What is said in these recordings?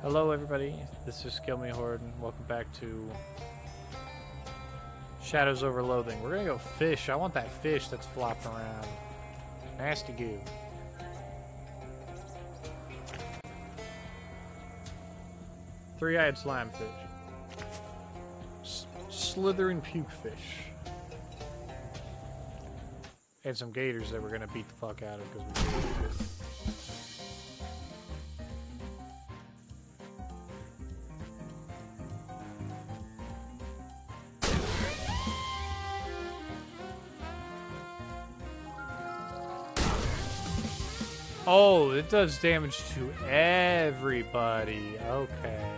Hello everybody, this is Kill Me Horde, and welcome back to Shadows over Loathing. We're gonna go fish. I want that fish that's flopping around. Nasty goo. Three-eyed slimefish. Slithering puke fish. And some gators that we're gonna beat the fuck out of because we did it. Oh, it does damage to everybody. Okay.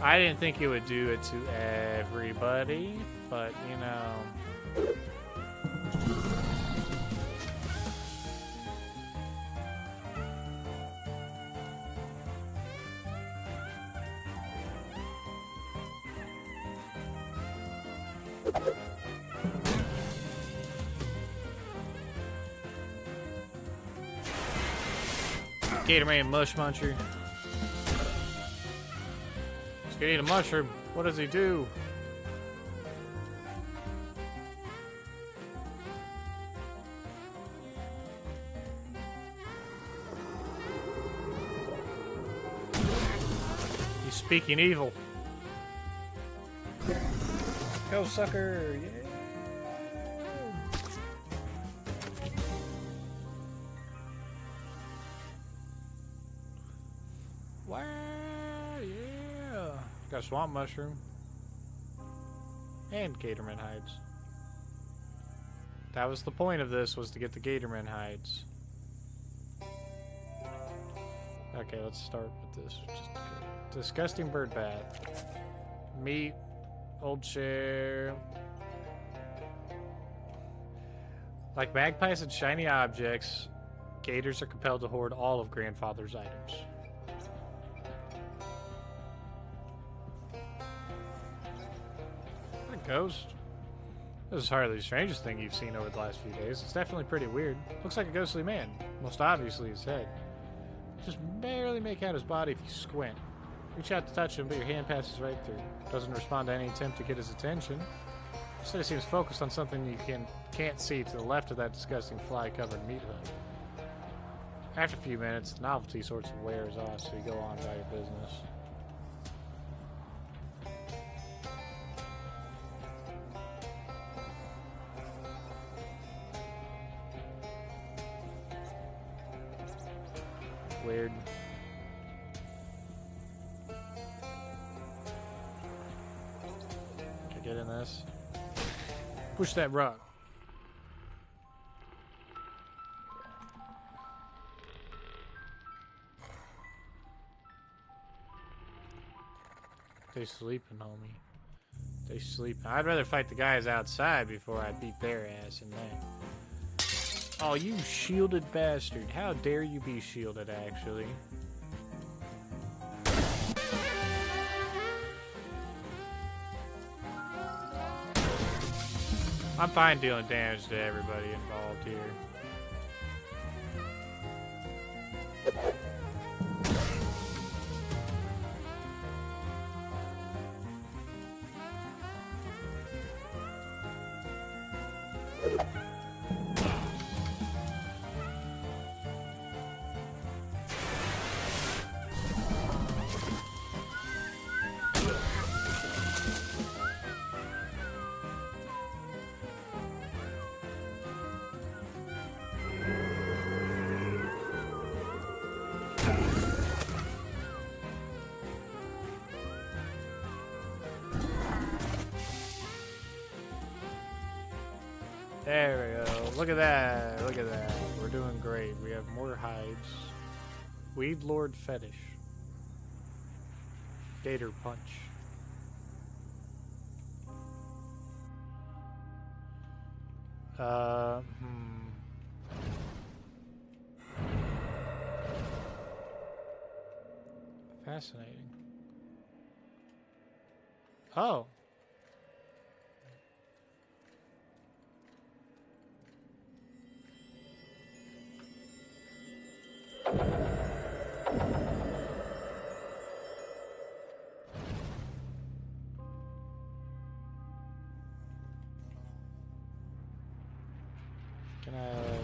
I didn't think it would do it to everybody, but you know. Gatorman Mush Muncher. He's gonna eat a mushroom. What does he do? He's speaking evil. Go, sucker! Yeah. Wow, yeah. Got a swamp mushroom. And Gatorman hides. That was the point of this, was to get the Gatorman hides. Okay, let's start with this. Just disgusting bird bath. Meat. Old chair. Like magpies and shiny objects, gators are compelled to hoard all of Grandfather's items. Ghost? This is hardly the strangest thing you've seen over the last few days. It's definitely pretty weird. Looks like a ghostly man. Most obviously his head. Just barely make out his body if you squint. Reach out to touch him, but your hand passes right through. Doesn't respond to any attempt to get his attention. Instead, seems focused on something you can't see to the left of that disgusting fly-covered meat hook. After a few minutes, the novelty sorts of wears off, so you go on about your business. Weird. Can I get in this? Push that rock. They sleeping, homie. They sleeping. I'd rather fight the guys outside before I beat their ass in there. Oh, you shielded bastard. How dare you be shielded, actually. I'm fine dealing damage to everybody involved here. There we go. Look at that. Look at that. We're doing great. We have more hides. Weed Lord Fetish. Gator Punch. Fascinating. Oh. Gonna...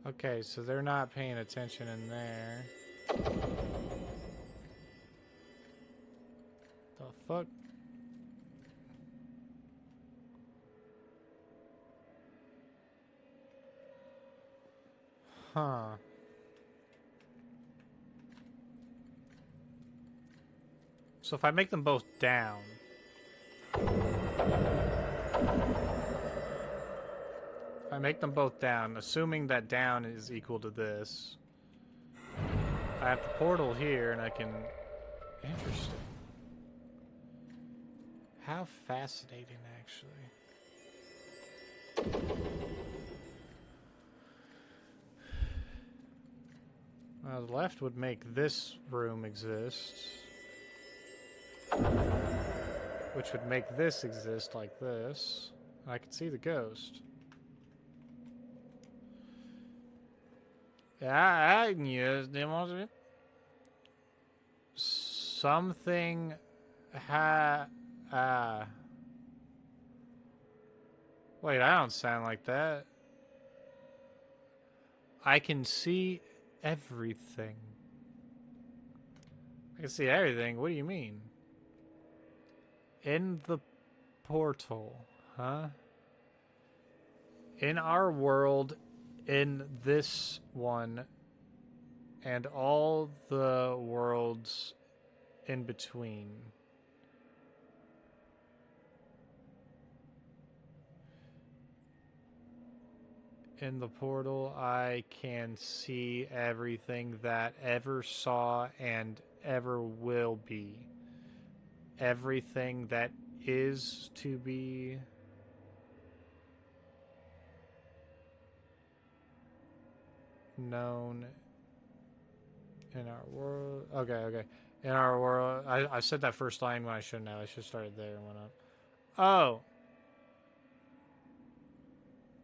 Okay, so they're not paying attention in there. The fuck? Huh. So if I make them both down... If I make them both down, assuming that down is equal to this, I have the portal here and I can... Interesting. How fascinating, actually. Well, the left would make this room exist, which would make this exist like this. I can see the ghost. Yeah, I knew it. Something wait, I don't sound like that. I can see everything. I can see everything? What do you mean? In the portal, huh? In our world, in this one, and all the worlds in between. In the portal, I can see everything that ever saw and ever will be. Everything that is to be. Known in our world. Okay. In our world. I said that first line when I shouldn't have. I should have started there and went up. Oh.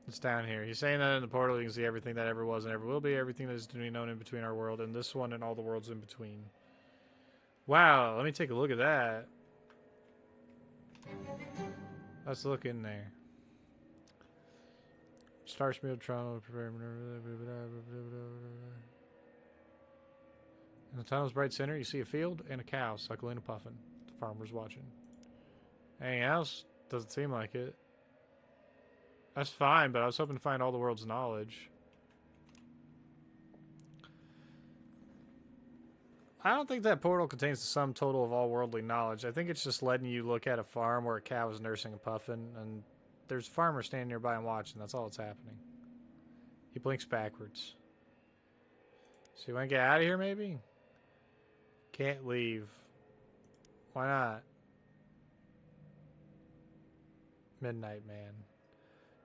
It's down here. He's saying that in the portal you can see everything that ever was and ever will be, everything that is to be known in between our world and this one and all the worlds in between. Wow, let me take a look at that. Let's look in there. Star Smealed Toronto. In the tunnel's bright center, you see a field and a cow suckling and puffing. The farmer's watching. Anything else? Doesn't seem like it. That's fine, but I was hoping to find all the world's knowledge. I don't think that portal contains the sum total of all worldly knowledge. I think it's just letting you look at a farm where a cow is nursing and puffing, and there's a farmer standing nearby and watching. That's all that's happening. He blinks backwards. So you want to get out of here, maybe? Can't leave. Why not? Midnight Man.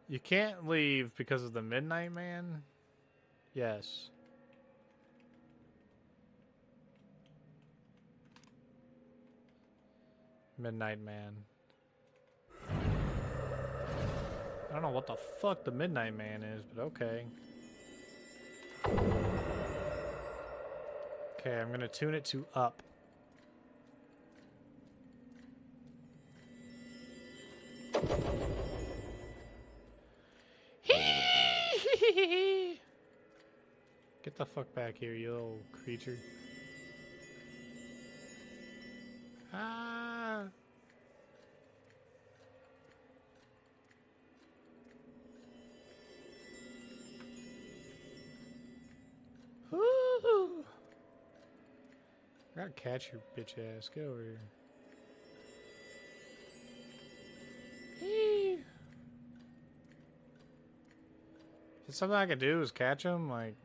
You can't leave because of the Midnight Man? Yes. Midnight Man. I don't know what the fuck the Midnight Man is, but okay. Okay, I'm gonna tune it to up. Get the fuck back here, you little creature. Ah. Woo-hoo. I gotta catch your bitch ass. Get over here. Eee. Is something I can do is catch him? Like...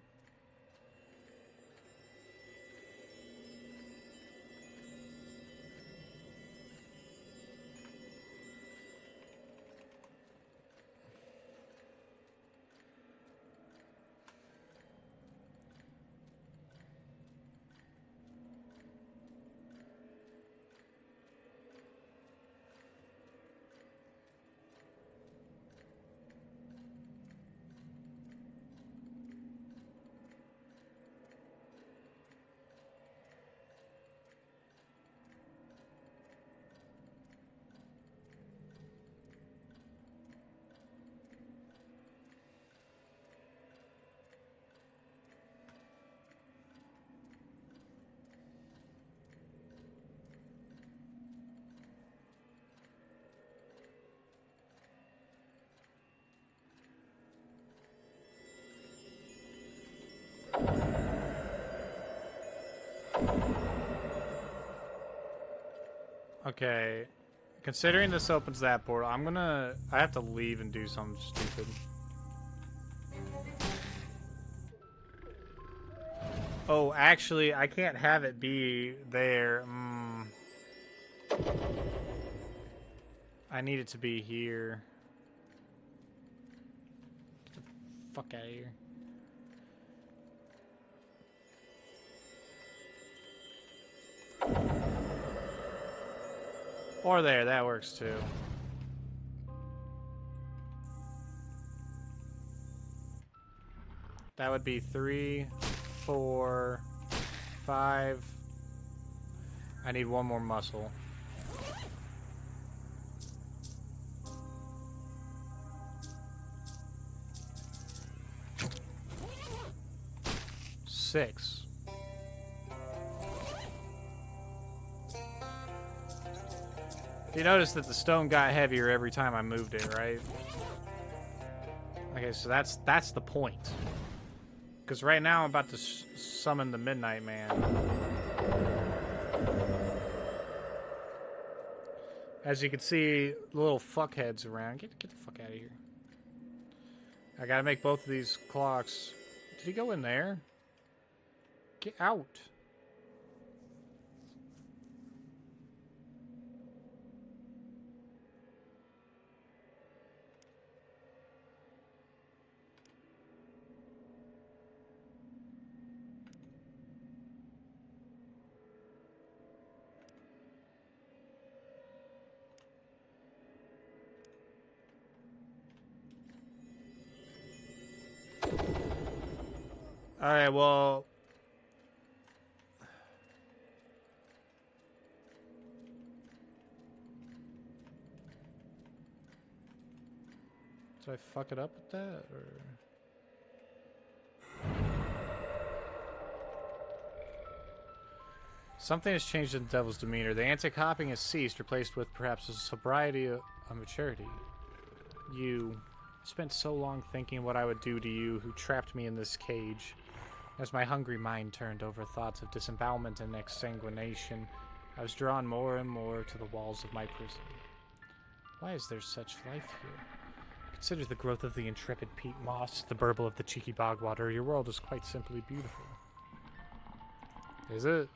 Okay. Considering this opens that portal, I have to leave and do something stupid. Oh, actually, I can't have it be there. I need it to be here. Get the fuck out of here. Or there, that works too. That would be 3, 4, 5. I need one more muscle. Six. You notice that the stone got heavier every time I moved it, right? Okay, so that's the point. Because right now I'm about to summon the Midnight Man. As you can see, little fuckheads around. Get the fuck out of here. I gotta make both of these clocks. Did he go in there? Get out. Alright, well... Did I fuck it up with that, or...? Something has changed in the devil's demeanor. The antic hopping has ceased, replaced with perhaps a sobriety of maturity. You spent so long thinking what I would do to you who trapped me in this cage. As my hungry mind turned over thoughts of disembowelment and exsanguination, I was drawn more and more to the walls of my prison. Why is there such life here? Consider the growth of the intrepid peat moss, the burble of the cheeky bog water. Your world is quite simply beautiful. Is it?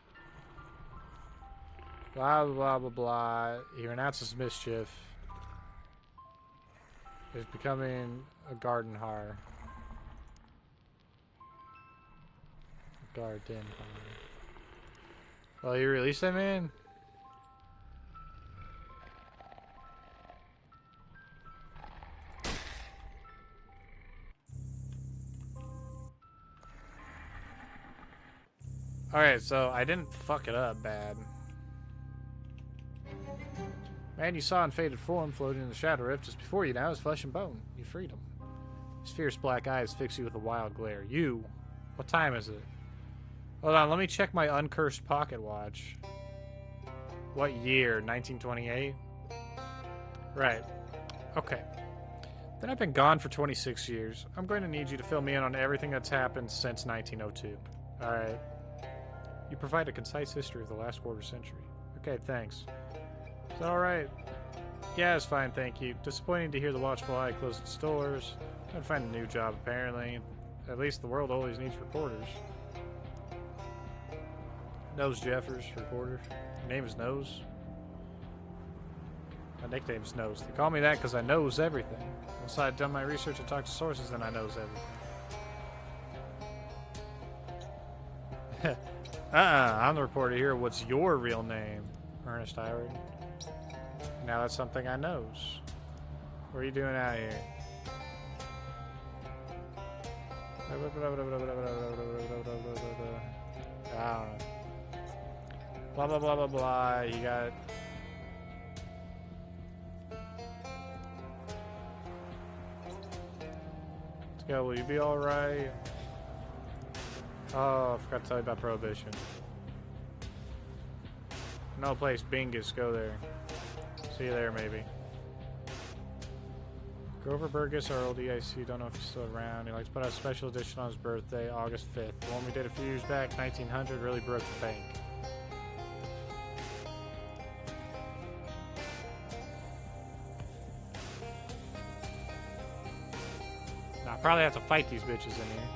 Blah, blah, blah, blah. He renounces mischief. Is becoming a garden har. Garden har. Well, you released that man? Alright, so I didn't fuck it up bad. Man you saw in faded form floating in the shadow rift just before you now is flesh and bone. You freed him. His fierce black eyes fix you with a wild glare. You? What time is it? Hold on, let me check my uncursed pocket watch. What year? 1928? Right. Okay. Then I've been gone for 26 years. I'm going to need you to fill me in on everything that's happened since 1902. Alright. You provide a concise history of the last quarter century. Okay, thanks. Is that alright? Yeah, it's fine, thank you. Disappointing to hear the watchful eye close its doors. I'd find a new job, apparently. At least the world always needs reporters. Nose Jeffers, reporter. Your name is Nose? My nickname's Nose. They call me that because I knows everything. Once I've done my research and talked to sources, then I knows everything. I'm the reporter here. What's your real name? Ernest Howard. Now that's something I knows. What are you doing out here? I don't know. Blah, blah, blah, blah, blah. You got... Let's go. Will you be alright? Oh, I forgot to tell you about Prohibition. No place. Bingus. Go there. See you there, maybe. Grover Burgess, our old EIC. Don't know if he's still around. He likes to put out a special edition on his birthday, August 5th. The one we did a few years back, 1900, really broke the bank. probably have to fight these bitches in here.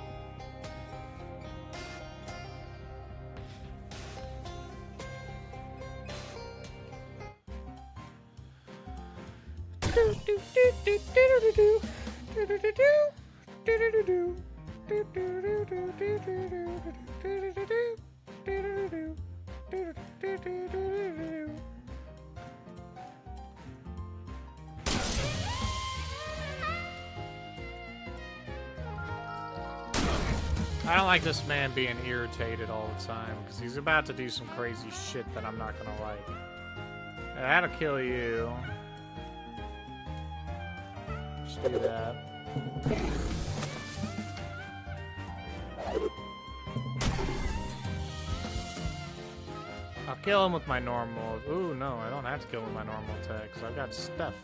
I don't like this man being irritated all the time, because he's about to do some crazy shit that I'm not gonna like. That'll kill you. Just do that. I'll kill him with my normal... Ooh, no, I don't have to kill him with my normal attack, because I've got stuff.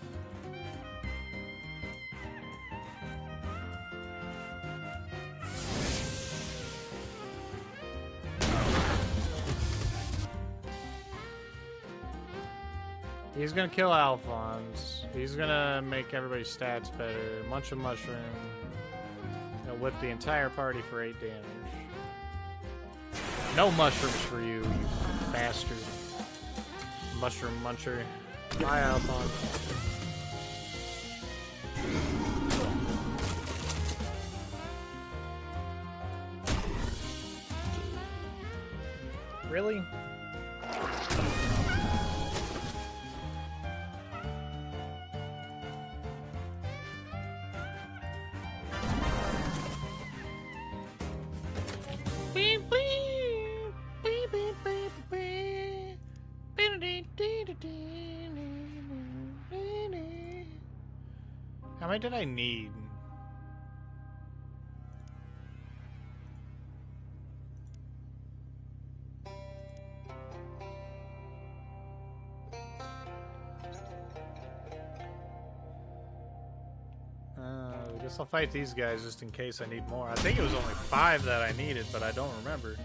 He's gonna kill Alphonse. He's gonna make everybody's stats better. Munch a mushroom. He'll whip the entire party for 8 damage. No mushrooms for you, you bastard. Mushroom muncher. Bye, Alphonse. Really? How many did I need? I guess I'll fight these guys just in case I need more. I think it was only 5 that I needed, but I don't remember.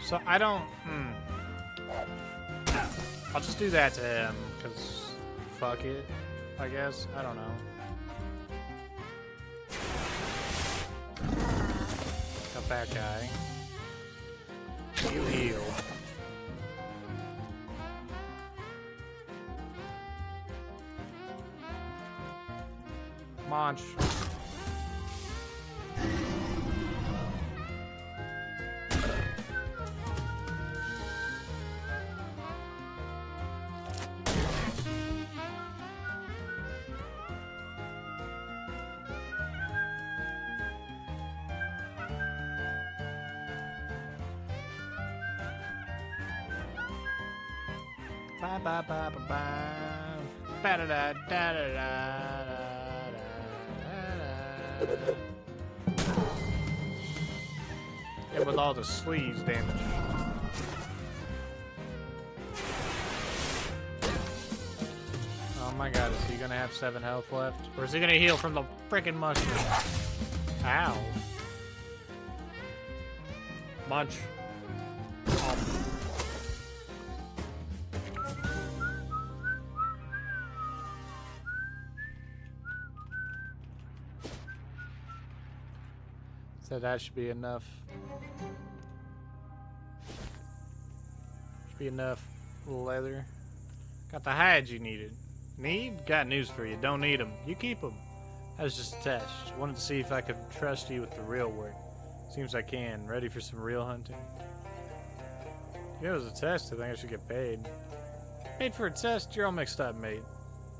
So I don't... I'll just do that to him, because fuck it, I guess. I don't know. Got that guy. You heal. Munch. Ba ba ba ba ba. Ba da da da da da da. Yeah, with all the sleeves damage. Oh my god, is he gonna have 7 health left? Or is he gonna heal from the frickin' mushroom? Ow. Munch. So that should be enough. Should be enough leather. Got the hides you needed. Need? Got news for you. Don't need them. You keep them. That was just a test. Just wanted to see if I could trust you with the real work. Seems I can. Ready for some real hunting? Yeah, it was a test. I think I should get paid. Paid for a test? You're all mixed up, mate.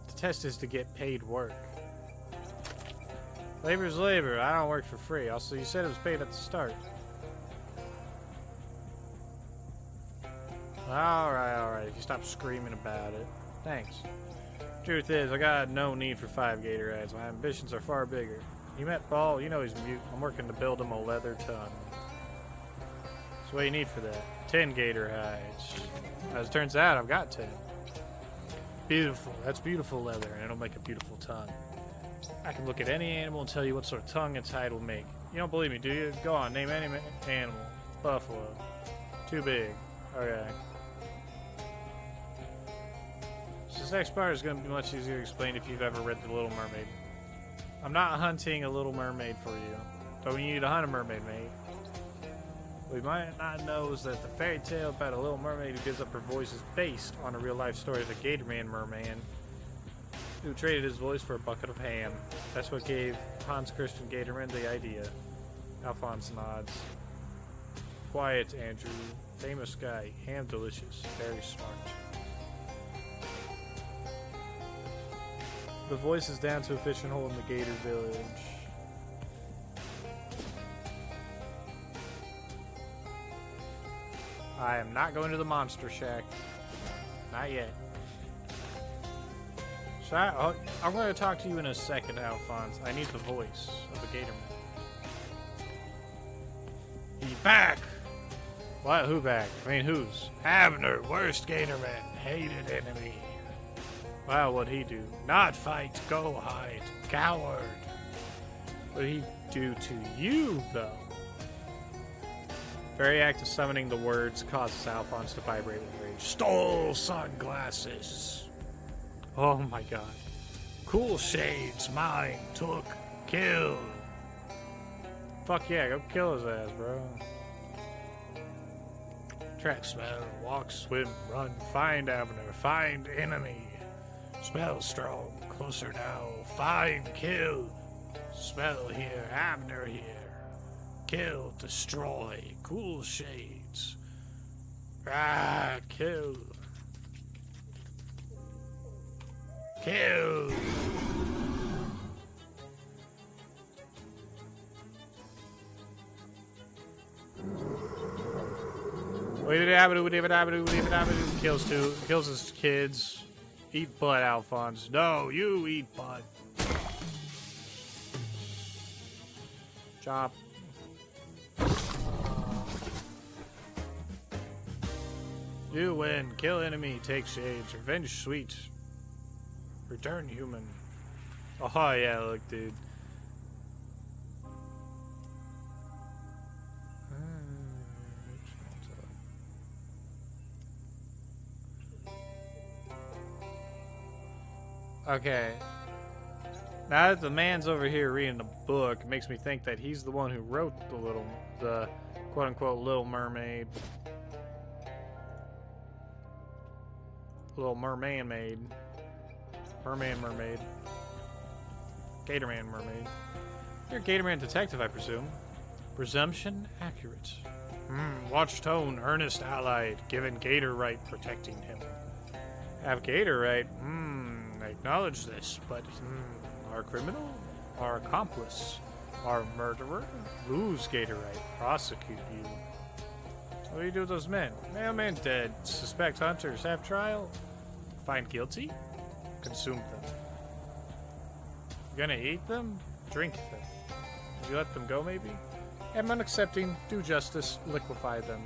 The test is to get paid work. Labor's labor. I don't work for free. Also, you said it was paid at the start. Alright. If you stop screaming about it. Thanks. Truth is, I got no need for 5 Gatorades. My ambitions are far bigger. You met Paul? You know he's mute. I'm working to build him a leather ton. So what do you need for that? 10 gator hides. As it turns out, I've got 10. Beautiful. That's beautiful leather, and it'll make a beautiful tongue. I can look at any animal and tell you what sort of tongue its hide will make. You don't believe me, do you? Go on, name any animal. Buffalo. Too big. Okay. This next part is going to be much easier to explain if you've ever read The Little Mermaid. I'm not hunting a little mermaid for you. Don't you need to hunt a mermaid, mate? What you might not know is that the fairy tale about a little mermaid who gives up her voice is based on a real-life story of a Gatorman merman who traded his voice for a bucket of ham. That's what gave Hans Christian Gatorman the idea. Alphonse nods. Quiet, Andrew. Famous guy. Ham delicious. Very smart. The voice is down to a fishing hole in the Gator Village. I am not going to the Monster Shack. Not yet. So I'm going to talk to you in a second, Alphonse. I need the voice of the Gatorman. He back! What? Who back? I mean, who's? Abner, worst Gatorman. Hated enemy. Wow, what'd he do? Not fight, go hide. Coward. What'd he do to you, though? Very act of summoning the words causes Alphonse to vibrate with rage. Stole sunglasses. Oh my god. Cool shades, mine, took, kill. Fuck yeah, go kill his ass, bro. Track, smell, walk, swim, run, find Abner, find enemy. Smell strong, closer now, find, kill. Smell here, Abner here. Kill, destroy, cool shades. Ah, kill. Kill. Kills his kids. Eat butt, Alphonse. No, you eat butt. Chop. You win. Kill enemy. Take shades. Revenge sweet. Return human. Oh yeah, look, dude. Okay. Now that the man's over here reading the book, it makes me think that he's the one who wrote the quote-unquote Little Mermaid. Little Merman maid. Mermaid. Gatorman mermaid. You're a Gatorman detective, I presume. Presumption accurate. Watch tone, earnest allied, given Gator right protecting him. Have Gator right? I acknowledge this, but our criminal? Our accomplice? Our murderer? Lose Gator right. Prosecute you. What do you do with those men? Mailman dead. Suspect hunters. Have trial? Find guilty? Consume them. You gonna eat them? Drink them. Did you let them go, maybe? Am unaccepting. Do justice. Liquefy them.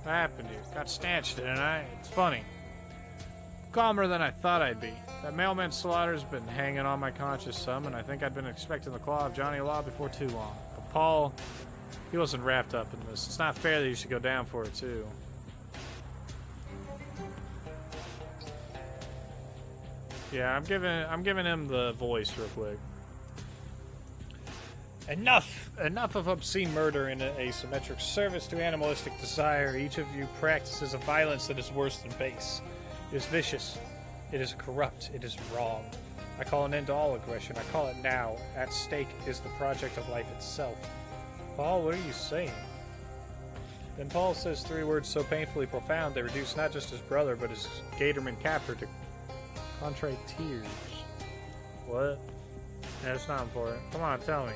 What happened here? Got snatched, didn't I? It's funny. Calmer than I thought I'd be. That mailman slaughter's been hanging on my conscience some, and I think I'd been expecting the claw of Johnny Law before too long. But Paul, he wasn't wrapped up in this. It's not fair that you should go down for it, too. Yeah, I'm giving him the voice real quick. Enough of obscene murder in an asymmetric service to animalistic desire. Each of you practices a violence that is worse than base. It is vicious. It is corrupt. It is wrong. I call an end to all aggression. I call it now. At stake is the project of life itself. Paul, what are you saying? Then Paul says 3 words so painfully profound they reduce not just his brother, but his Gatorman captor to contrite tears. What? Yeah, it's not important. Come on, tell me.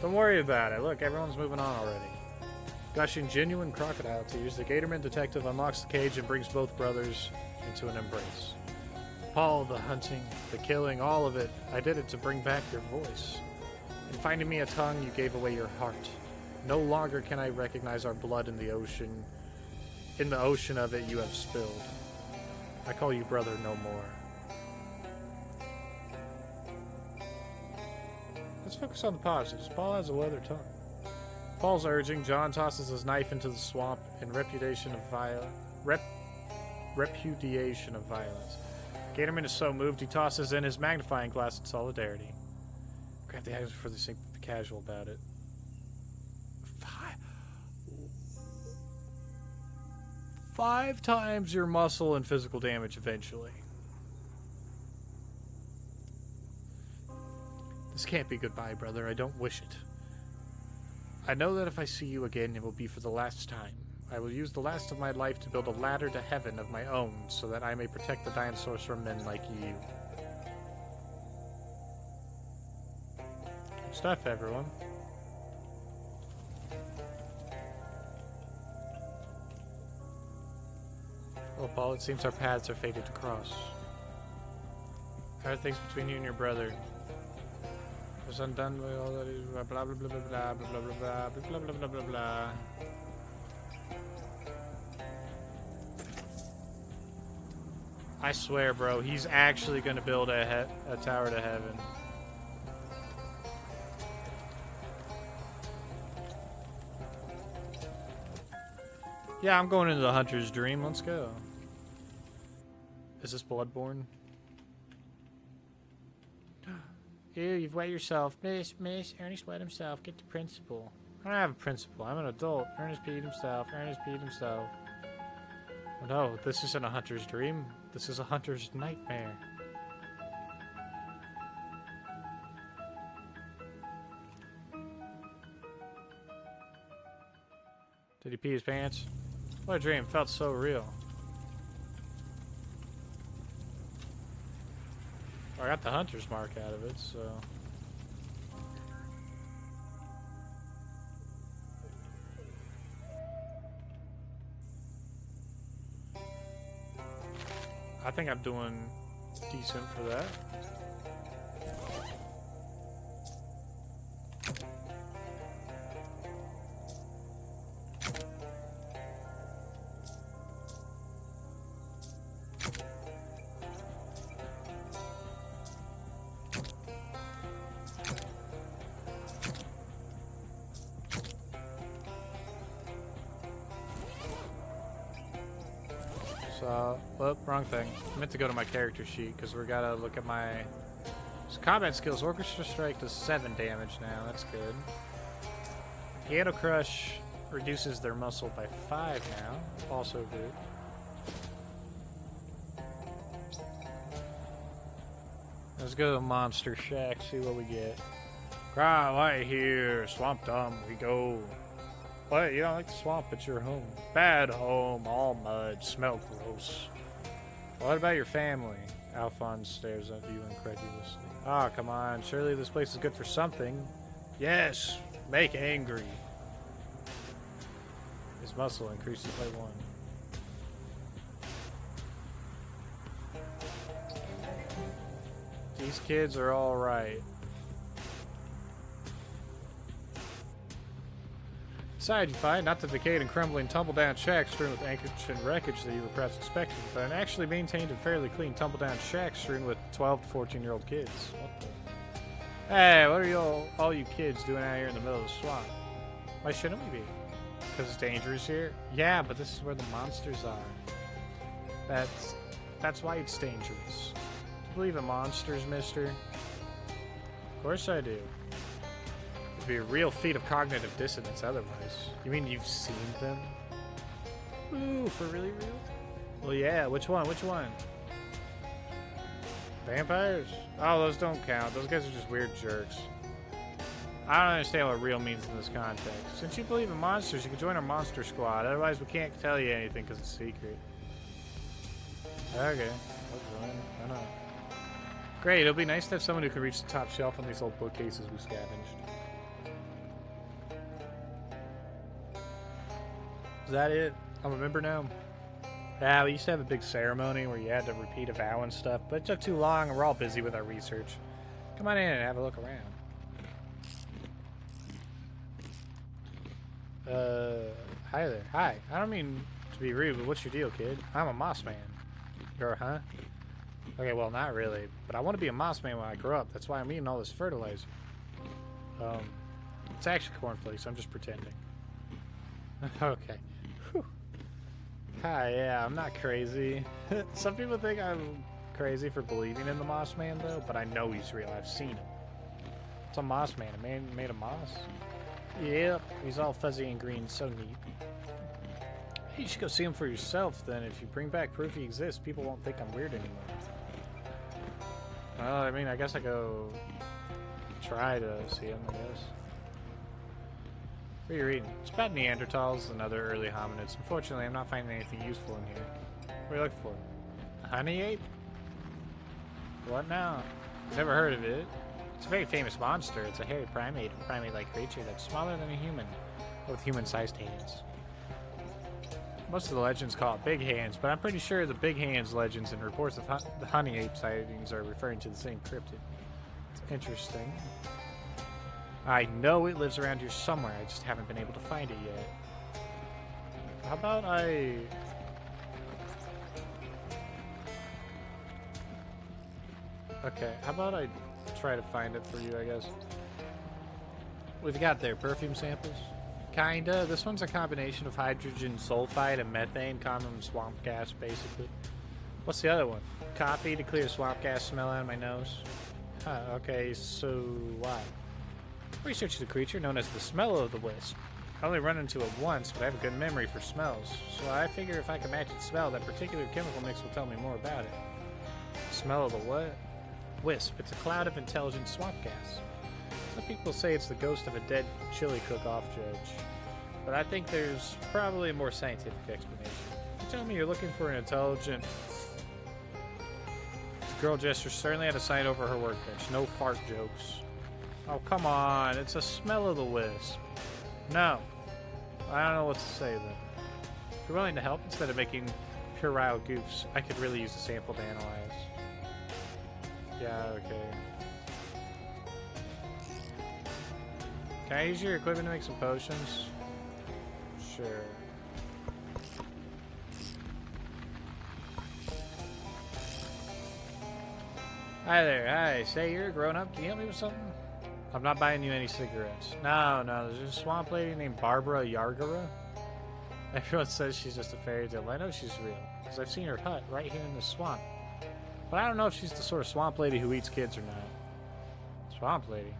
Don't worry about it. Look, everyone's moving on already. Gushing genuine crocodile tears, the Gatorman detective unlocks the cage and brings both brothers into an embrace. Paul, the hunting, the killing, all of it, I did it to bring back your voice. In finding me a tongue, you gave away your heart. No longer can I recognize our blood in the ocean. In the ocean of it you have spilled. I call you brother no more. Let's focus on the positives. Paul has a leather tongue. Paul's urging, John tosses his knife into the swamp in repudiation of violence. Gatorman is so moved he tosses in his magnifying glass in solidarity. Grab the items before they seem casual about it. Five times your muscle and physical damage eventually. This can't be goodbye, brother. I don't wish it. I know that if I see you again, it will be for the last time. I will use the last of my life to build a ladder to heaven of my own, so that I may protect the dinosaurs from men like you. Good stuff, everyone. Well, Paul, it seems our paths are fated to cross. How are things between you and your brother? Was undone with all that is blah blah blah blah blah blah blah blah blah blah blah blah blah. I swear, bro, he's actually gonna build a tower to heaven. Yeah, I'm going into the hunter's dream. Let's go. Is this Bloodborne? Ew, you've wet yourself. Miss, Ernest wet himself. Get the principal. I don't have a principal. I'm an adult. Ernest peed himself. Oh, no, this isn't a hunter's dream. This is a hunter's nightmare. Did he pee his pants? What a dream. Felt so real. I got the hunter's mark out of it, so... I think I'm doing decent for that. Well, wrong thing. I meant to go to my character sheet because we gotta look at my combat skills. Orchestra Strike does 7 damage now. That's good. Gato Crush reduces their muscle by 5 now. Also good. Let's go to Monster Shack, see what we get. Cry right here, Swamp Dump, we go. What? You don't like the swamp, it's your home. Bad home, all mud, smell gross. What about your family? Alphonse stares at you incredulously. Ah, oh, come on. Surely this place is good for something. Yes, make angry. His muscle increases by 1. These kids are all right. Inside you find not the decayed and crumbling tumble-down shack strewn with anchorage and wreckage that you were perhaps expecting, but an actually maintained and fairly clean tumble-down shack strewn with 12 to 14-year-old kids. What the? Hey, what are all you kids doing out here in the middle of the swamp? Why shouldn't we be? Because it's dangerous here? Yeah, but this is where the monsters are. That's why it's dangerous. Do you believe in monsters, mister? Of course I do. It'd be a real feat of cognitive dissonance otherwise. You mean you've seen them? Ooh, for really real? Well, yeah, which one? Vampires? Oh, those don't count. Those guys are just weird jerks. I don't understand what real means in this context. Since you believe in monsters, you can join our monster squad. Otherwise, we can't tell you anything because it's secret. Okay. I'll join. Why not? Great, it'll be nice to have someone who can reach the top shelf on these old bookcases we scavenged. Is that it? I remember now. Yeah, we used to have a big ceremony where you had to repeat a vow and stuff, but it took too long and we're all busy with our research. Come on in and have a look around. Hi there. Hi. I don't mean to be rude, but what's your deal, kid? I'm a moss man. You're, huh? Okay, well, not really. But I want to be a moss man when I grow up. That's why I'm eating all this fertilizer. It's actually cornflakes. I'm just pretending. Okay. Whew. Hi, yeah, I'm not crazy. Some people think I'm crazy for believing in the moss man, though, but I know he's real. I've seen him. It's a moss man. A man made of moss? Yep. He's all fuzzy and green. So neat. You should go see him for yourself, then. If you bring back proof he exists, people won't think I'm weird anymore. Well, I mean, I guess I go try to see him, I guess. What are you reading? It's about Neanderthals and other early hominids. Unfortunately, I'm not finding anything useful in here. What are you looking for? A honey ape? What now? Never heard of it. It's a very famous monster. It's a hairy primate-like creature that's smaller than a human, with human-sized hands. Most of the legends call it big hands, but I'm pretty sure the big hands legends and reports of the honey ape sightings are referring to the same cryptid. It's interesting. I know it lives around here somewhere, I just haven't been able to find it yet. How about I... Okay, how about I try to find it for you, I guess. What have you got there? Perfume samples? Kinda. This one's a combination of hydrogen sulfide and methane, common swamp gas, basically. What's the other one? Coffee to clear swamp gas smell out of my nose. Huh, okay, so why? Research the creature known as the smell of the wisp. I only run into it once, but I have a good memory for smells, so I figure if I can match its smell, that particular chemical mix will tell me more about it. Smell of the what? Wisp. It's a cloud of intelligent swamp gas. Some people say it's the ghost of a dead chili cook-off judge, but I think there's probably a more scientific explanation. You tell me you're looking for an intelligent... The girl gesture certainly had a sign over her workbench. No fart jokes. Oh, come on. It's a smell of the wisp. No. I don't know what to say then. If you're willing to help instead of making puerile goofs, I could really use a sample to analyze. Yeah, okay. Can I use your equipment to make some potions? Sure. Hi there. Hi. Say you're a grown-up. Can you help me with something? I'm not buying you any cigarettes. No, there's a swamp lady named Barbara Yargara. Everyone says she's just a fairy tale. I know she's real, because I've seen her hut right here in the swamp. But I don't know if she's the sort of swamp lady who eats kids or not. Swamp lady?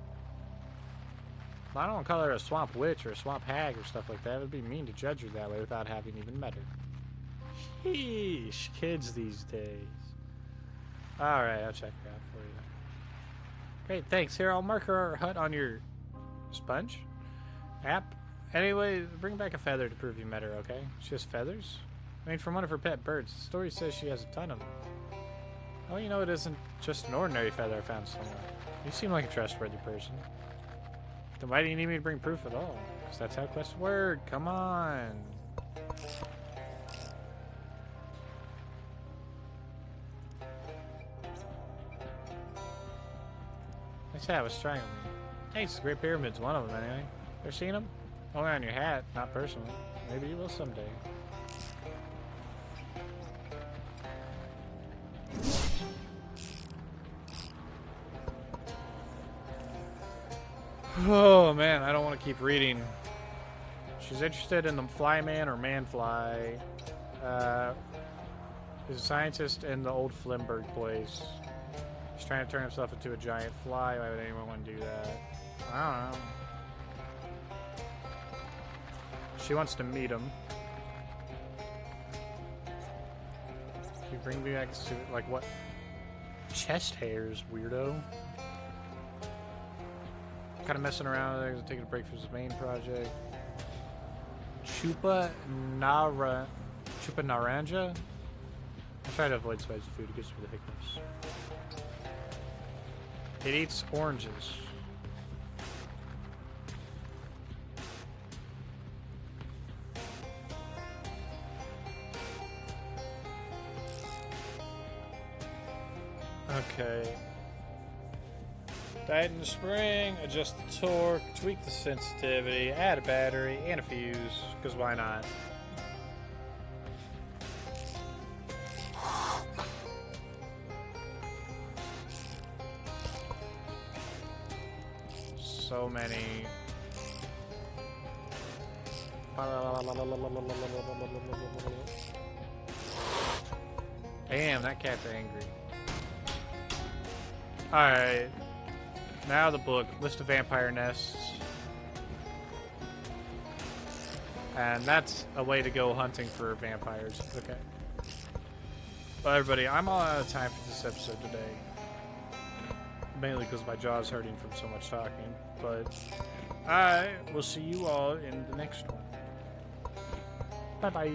I don't want to call her a swamp witch or a swamp hag or stuff like that. It would be mean to judge her that way without having even met her. Sheesh, kids these days. Alright, I'll check her out for you. Great, thanks. Here, I'll mark her hut on your sponge app. Anyway, bring back a feather to prove you met her, okay? She has feathers? I mean, from one of her pet birds. The story says she has a ton of them. Oh, you know, it isn't just an ordinary feather I found somewhere. You seem like a trustworthy person. Then why do you need me to bring proof at all? Because that's how quests work. Come on. Nice hat with strangling me. Thanks, the Great Pyramid's one of them anyway. Ever seen them? Only on your hat, not personally. Maybe you will someday. Oh man, I don't want to keep reading. She's interested in the flyman or man-fly. He's a scientist in the old Flimberg place. He's trying to turn himself into a giant fly. Why would anyone want to do that? I don't know. She wants to meet him. Can you bring me back to, like, what? Chest hairs, weirdo. Kind of messing around there, taking a break from his main project. Chupa naranja? I try to avoid spicy food, it gives me the hiccups. It eats oranges. Okay. Tighten the spring, adjust the torque, tweak the sensitivity, add a battery and a fuse, because why not? So many. Damn, that cat's angry. Alright. Now the book. List of vampire nests. And that's a way to go hunting for vampires. Okay. Well, everybody, I'm all out of time for this episode today. Mainly because my jaw's hurting from so much talking. But I will see you all in the next one. Bye-bye.